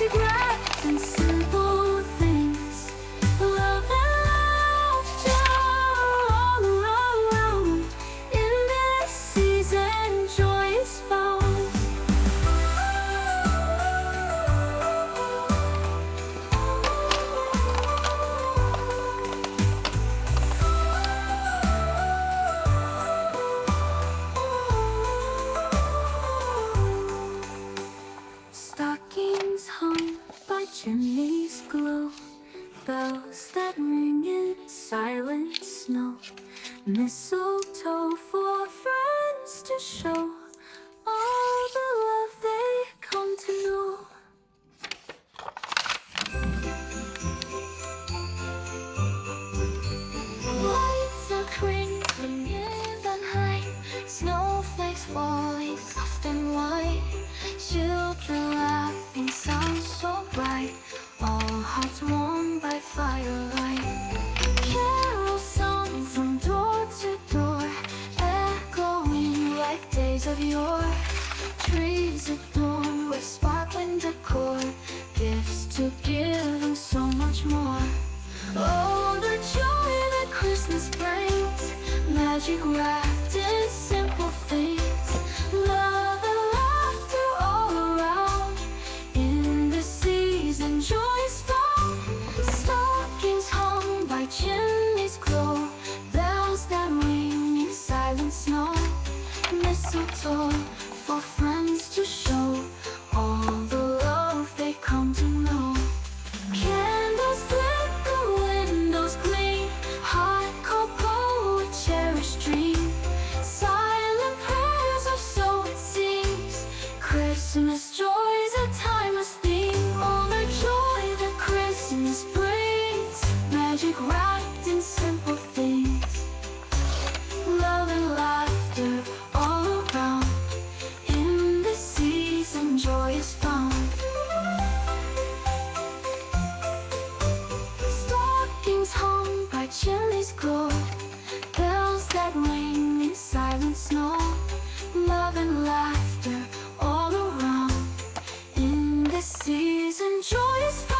magic wrapped in simple things. Love and laughter all around. In this season, joy is found. Stockings hung by chimneys glow, bells that ring in silent snow, mistletoe for friends to show all the love they come to know. Lights are twinkling in the night, snowflakes falling soft and white, children laughing, sounds so bright, all hearts warmed by firelight. Carols sung from door to door, echoing like days of yore. Trees adorned with sparkling decor, gifts to give and so much more. Oh, the joy that Christmas brings, magic wrapped in simple things. Love and laughter all around. In this season, joy is found. Stockings hung by chimneys glow, bells that ring in silent snow, mistletoe for friends to show all the love they come to know. Candles flicker, windows gleam, hot cocoa, a cherished dream. Silent prayers, or so it seems. Christmas joy is a timeless theme. All the joy that Christmas brings, magic wrapped in simple things. Love and laughter all around. In this season, joy is found. Stockings hung by chimneys glow, bells that ring in silent snow. Love and laughter all around. In this season, joy is found.